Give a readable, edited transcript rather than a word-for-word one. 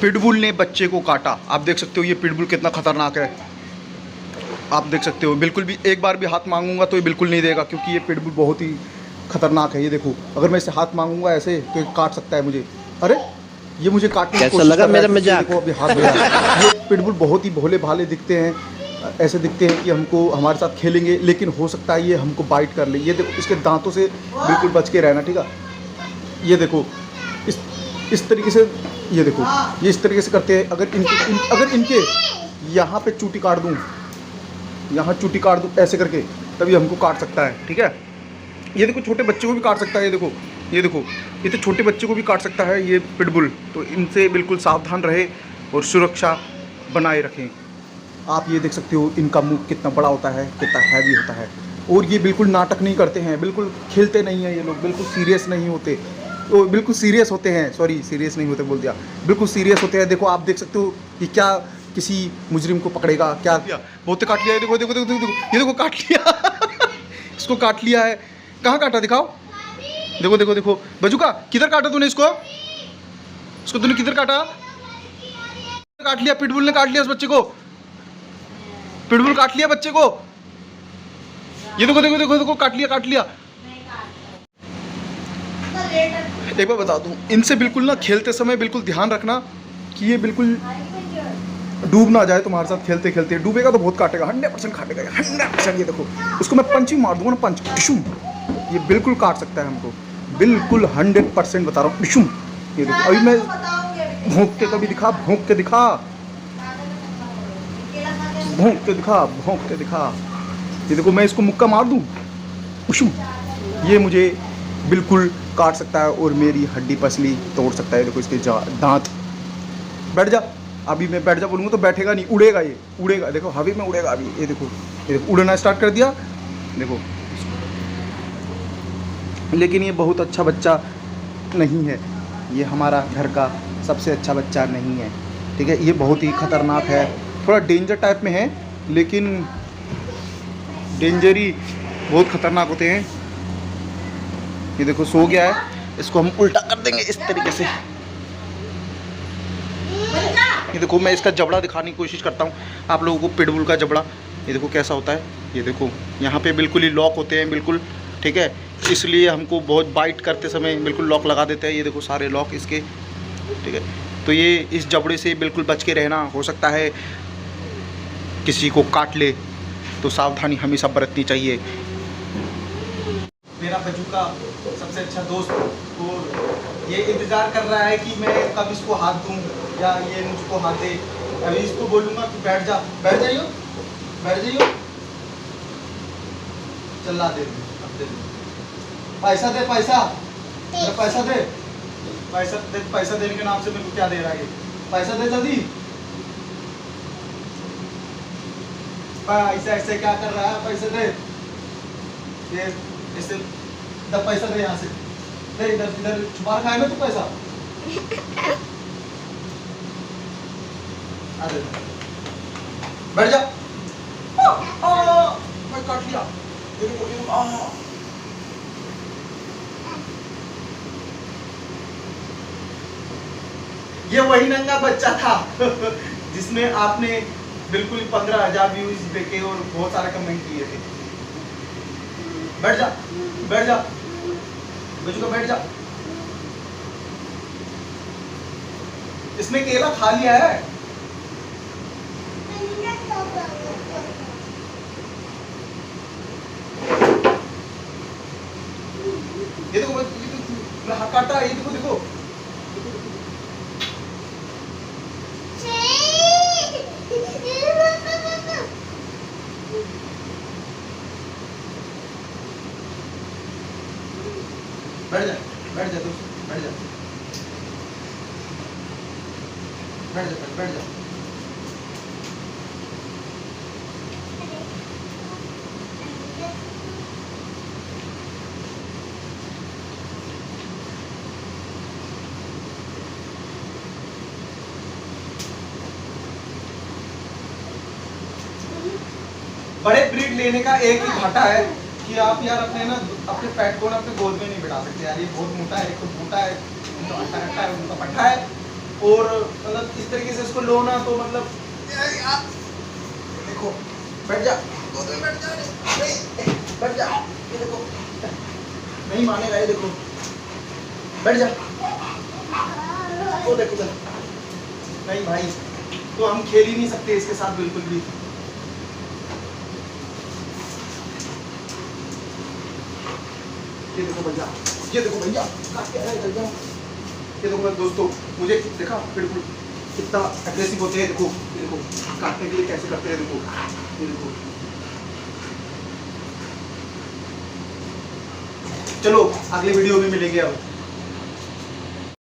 Pitbull ने बच्चे को काटा। आप देख सकते हो ये पिटबुल कितना खतरनाक है। आप देख सकते हो बिल्कुल भी एक बार भी हाथ मांगूंगा तो ये बिल्कुल नहीं देगा, क्योंकि ये पिटबुल बहुत ही खतरनाक है। ये देखो, अगर मैं इसे हाथ मांगूंगा ऐसे तो ये काट सकता है मुझे। अरे ये मुझे काटने की कोशिश कर रहा है, क्योंकि ये देखो अभी हाथ धोया। ये पिटबुल बहुत ही भोले भाले दिखते हैं, ऐसे दिखते हैं कि हमको हमारे साथ खेलेंगे, लेकिन हो सकता है ये हमको बाइट कर ले। ये देखो इसके दांतों से बिल्कुल बच के रहना, ठीक है। ये देखो इस तरीके से, ये देखो ये इस तरीके से करते हैं। अगर इनके यहाँ पे चूटी काट दूँ, यहाँ चूटी काट दूँ ऐसे करके, तभी हमको काट सकता है, ठीक है। ये देखो छोटे बच्चे को भी काट सकता है। ये देखो ये तो छोटे बच्चे को भी काट सकता है ये पिटबुल। तो इनसे बिल्कुल सावधान रहे और सुरक्षा बनाए रखें। आप ये देख सकते हो इनका मुंह कितना बड़ा होता है, कितना हैवी होता है। और ये बिल्कुल नाटक नहीं करते हैं, बिल्कुल खेलते नहीं हैं ये लोग, बिल्कुल सीरियस नहीं होते। तो बिल्कुल सीरियस होते हैं, सॉरी सीरियस नहीं होते बोल दिया, बिल्कुल सीरियस होते हैं। देखो आप देख सकते हो कि क्या किसी मुजरिम को पकड़ेगा क्या। बहुत काट लिया है, देखो देखो देखो देखो, ये देखो काट लिया इसको काट लिया है। कहाँ काटा दिखाओ, देखो देखो देखो। बजुका किधर काटा तूने इसको तूने किधर काटा? काट लिया, पिटबुल ने काट लिया इस बच्चे को, पिटबुल काट लिया बच्चे को। ये देखो देखो देखो देखो, काट लिया। एक बार बता दूं, इनसे बिल्कुल ना खेलते समय बिल्कुल ध्यान रखना कि ये बिल्कुल डूब ना जाए तुम्हारे साथ खेलते खेलते। डूबेगा तो बहुत काटेगा, 100% काटेगा, 100%। ये देखो उसको मैं पंच ही मार दूंगा ना, पंच टिशुम, ये बिल्कुल काट सकता है हमको, बिल्कुल 100% बता रहा हूँ, टिशुम। ये देखो अभी मैं भौंक के कभी दिखा, भौंक के दिखा। ये देखो मैं इसको मुक्का मार दूँ, उशुम, ये मुझे बिल्कुल काट सकता है और मेरी हड्डी पसली तोड़ सकता है। देखो इसके दांत। बैठ जा, अभी मैं बैठ जा बोलूँगा तो बैठेगा नहीं, उड़ेगा, ये उड़ेगा, देखो हवा में उड़ेगा अभी। ये देखो उड़ना स्टार्ट कर दिया, देखो। लेकिन ये बहुत अच्छा बच्चा नहीं है, ये हमारा घर का सबसे अच्छा बच्चा नहीं है, ठीक है। ये बहुत ही खतरनाक है, थोड़ा डेंजर टाइप में है, लेकिन डेंजर ही बहुत खतरनाक होते हैं। ये देखो सो गया है, इसको हम उल्टा कर देंगे इस तरीके से। ये देखो मैं इसका जबड़ा दिखाने की कोशिश करता हूँ आप लोगों को, पिटबुल का जबड़ा। ये देखो कैसा होता है, ये देखो यहाँ पे बिल्कुल ही लॉक होते हैं, बिल्कुल, ठीक है। इसलिए हमको बहुत बाइट करते समय बिल्कुल लॉक लगा देते हैं। ये देखो सारे लॉक इसके, ठीक है। तो ये इस जबड़े से बिल्कुल बच के रहना, हो सकता है किसी को काट ले, तो सावधानी हमेशा बरतनी चाहिए। मेरा बजू का सबसे अच्छा दोस्त, और ये इंतज़ार कर रहा है कि मैं कब इसको हाथ दूं या ये मुझको हाथ दे। अभी इसको बोलूँगा कि बैठ जाइयो, चला दे, अब दे पैसा दे, पैसा देने के नाम से मेरे को क्या दे रहा है ये? पैसा दे जल्दी। ऐसे क्या कर रहा है? पैसे दे, ये इससे पैसा दे, यहाँ से दे, इधर छुपा रखा है ना तू पैसा। अरे बैठ जा। मैं काट लिया, ये वही नंगा बच्चा था जिसमें आपने बिल्कुल 15,000 व्यूज देखे और बहुत सारे कमेंट किए थे। बैठ जा बच्चों को, बैठ जा। इसने केला खा लिया है। ये देखो मैं हाथ काटा, ये देखो बैठ जा दोस्त, बैठ जा। बड़े ब्रीड लेने का एक ही घाटा है कि आप यार अपने पेट को ना अपने गोद में नहीं बिठा सकते यार। ये बहुत मोटा है, एक तो मोटा है, तो अट्टा है, उनका पट्टा है, और मतलब इस तरीके से इसको लो ना तो मतलब यार देखो, बैठ जा गोद में बैठ जा, नहीं बैठ जा, ये देखो नहीं मानेगा, ये देखो बैठ जा, वो देखो नहीं भाई, तो हम खेल ही नहीं सकते इसके साथ बिल्कुल भी। ये देखो भैया, ये देखो भैया काट के चल जाओ। ये देखो मैं दोस्तों, मुझे देखा बिल्कुल कितना एग्रेसिव होते हैं, देखो ये देखो काटने के लिए कैसे करते हैं, देखो ये देखो। चलो अगले वीडियो में मिलेंगे अब।